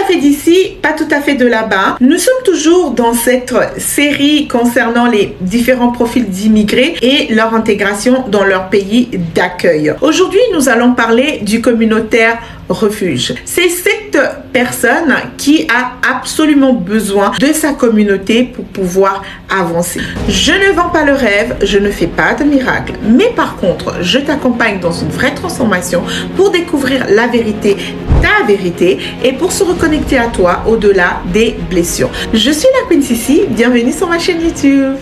fait d'ici, pas tout à fait de là-bas. Nous sommes toujours dans cette série concernant les différents profils d'immigrés et leur intégration dans leur pays d'accueil. Aujourd'hui, nous allons parler du communautaire refuge. C'est cette personne qui a absolument besoin de sa communauté pour pouvoir avancer. Je ne vends pas le rêve, je ne fais pas de miracle, mais par contre, je t'accompagne dans une vraie transformation pour découvrir la vérité, ta vérité, et pour se reconnecter à toi au-delà des blessures. Je suis la Queen Sissi, bienvenue sur ma chaîne YouTube.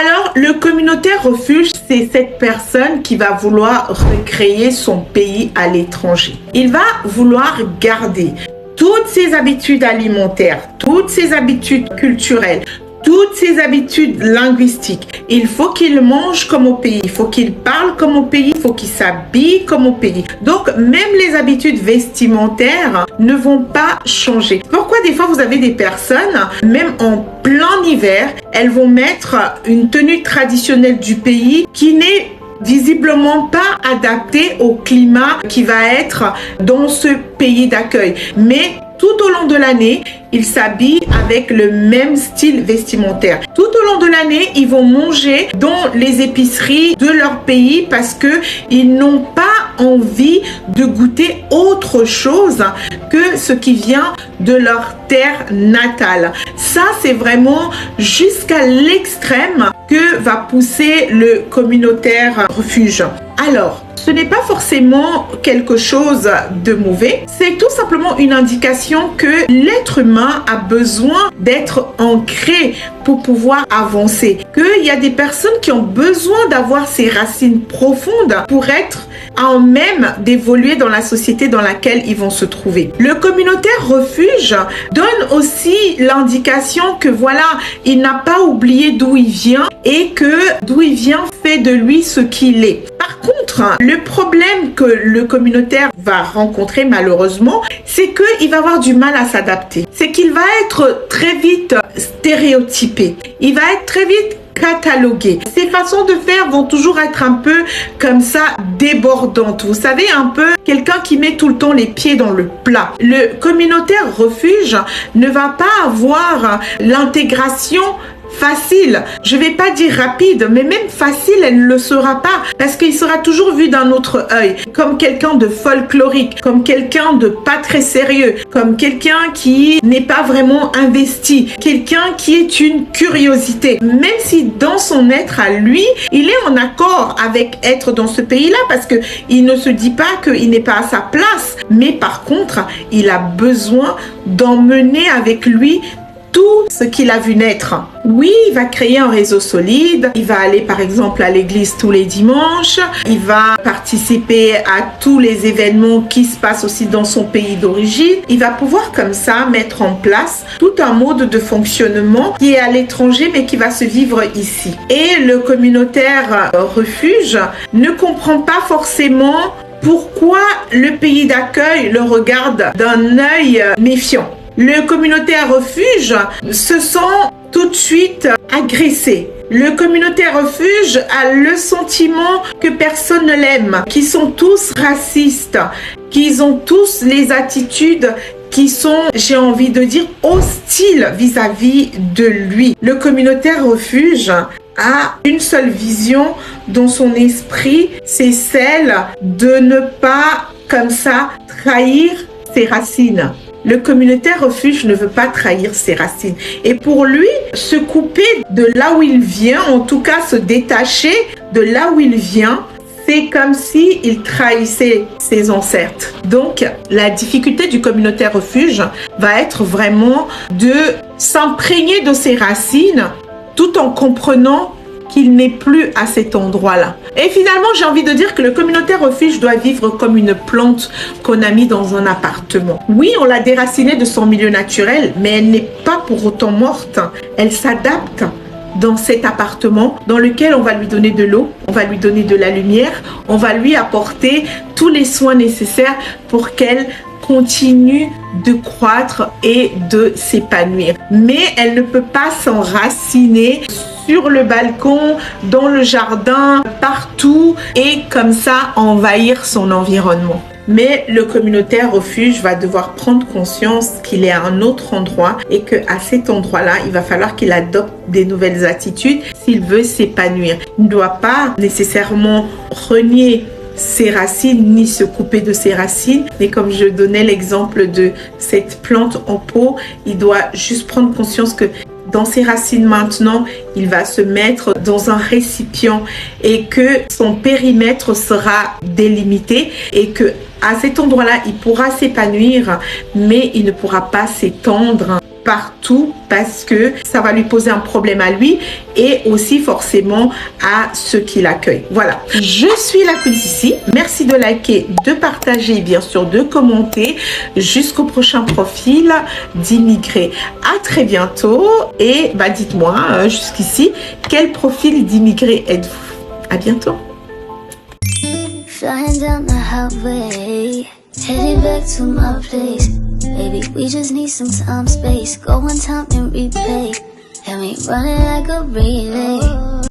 Alors, le communautaire refuge, c'est cette personne qui va vouloir recréer son pays à l'étranger. Il va vouloir garder toutes ses habitudes alimentaires, toutes ses habitudes culturelles, toutes ses habitudes linguistiques. Il faut qu'il mange comme au pays, il faut qu'il parle comme au pays, il faut qu'il s'habille comme au pays. Donc, même les habitudes vestimentaires ne vont pas changer. Pourquoi des fois vous avez des personnes, même en plein hiver, elles vont mettre une tenue traditionnelle du pays qui n'est visiblement pas adaptée au climat qui va être dans ce pays d'accueil. Mais tout au long de l'année, ils s'habillent avec le même style vestimentaire. Tout au long de l'année, ils vont manger dans les épiceries de leur pays parce que ils n'ont pas envie de goûter autre chose que ce qui vient de leur terre natale. Ça, c'est vraiment jusqu'à l'extrême que va pousser le communautaire refuge. Alors, ce n'est pas forcément quelque chose de mauvais, c'est tout simplement une indication que l'être humain a besoin d'être ancré pour pouvoir avancer. Qu'il y a des personnes qui ont besoin d'avoir ces racines profondes pour être en même d'évoluer dans la société dans laquelle ils vont se trouver. Le communautaire refuge donne aussi l'indication que voilà, il n'a pas oublié d'où il vient et que d'où il vient fait de lui ce qu'il est. Par contre, le problème que le communautaire va rencontrer malheureusement, c'est qu'il va avoir du mal à s'adapter. C'est qu'il va être très vite stéréotypé. Il va être très vite catalogué. Ses façons de faire vont toujours être un peu comme ça débordantes. Vous savez, un peu quelqu'un qui met tout le temps les pieds dans le plat. Le communautaire refuge ne va pas avoir l'intégration facile. Je vais pas dire rapide, mais même facile, elle ne le sera pas parce qu'il sera toujours vu d'un autre œil, comme quelqu'un de folklorique, comme quelqu'un de pas très sérieux, comme quelqu'un qui n'est pas vraiment investi, quelqu'un qui est une curiosité. Même si dans son être à lui, il est en accord avec être dans ce pays-là parce que il ne se dit pas qu'il n'est pas à sa place, mais par contre, il a besoin d'emmener avec lui tout ce qu'il a vu naître. Oui, il va créer un réseau solide. Il va aller par exemple à l'église tous les dimanches. Il va participer à tous les événements qui se passent aussi dans son pays d'origine. Il va pouvoir comme ça mettre en place tout un mode de fonctionnement qui est à l'étranger mais qui va se vivre ici. Et le communautaire refuge ne comprend pas forcément pourquoi le pays d'accueil le regarde d'un œil méfiant. Le communautaire refuge se sent tout de suite agressé. Le communautaire refuge a le sentiment que personne ne l'aime, qu'ils sont tous racistes, qu'ils ont tous les attitudes qui sont, j'ai envie de dire, hostiles vis-à-vis de lui. Le communautaire refuge a une seule vision dans son esprit, c'est celle de ne pas, comme ça, trahir ses racines. Le communautaire refuge ne veut pas trahir ses racines. Et pour lui, se couper de là où il vient, en tout cas se détacher de là où il vient, c'est comme s'il trahissait ses ancêtres. Donc, la difficulté du communautaire refuge va être vraiment de s'imprégner de ses racines tout en comprenant qu'il n'est plus à cet endroit-là. Et finalement, j'ai envie de dire que le communautaire refuge doit vivre comme une plante qu'on a mis dans un appartement. Oui, on l'a déracinée de son milieu naturel, mais elle n'est pas pour autant morte. Elle s'adapte dans cet appartement dans lequel on va lui donner de l'eau, on va lui donner de la lumière, on va lui apporter tous les soins nécessaires pour qu'elle continue de croître et de s'épanouir. Mais elle ne peut pas s'enraciner sur le balcon, dans le jardin, partout, et comme ça envahir son environnement. Mais le communautaire refuge va devoir prendre conscience qu'il est à un autre endroit et qu'à cet endroit-là, il va falloir qu'il adopte des nouvelles attitudes s'il veut s'épanouir. Il ne doit pas nécessairement renier ses racines ni se couper de ses racines, mais comme je donnais l'exemple de cette plante en pot, il doit juste prendre conscience que dans ses racines maintenant, il va se mettre dans un récipient et que son périmètre sera délimité et que à cet endroit-là, il pourra s'épanouir, mais il ne pourra pas s'étendre partout parce que ça va lui poser un problème à lui et aussi forcément à ceux qui l'accueillent. Voilà, je suis la Queen Sissi. Merci de liker, de partager, bien sûr de commenter. Jusqu'au prochain profil d'immigré. À très bientôt et dites-moi jusqu'ici quel profil d'immigré êtes-vous. À bientôt. Flying down the highway, headed back to my place. Baby, we just need some time, space. Go on time and replay. Got me running like a relay.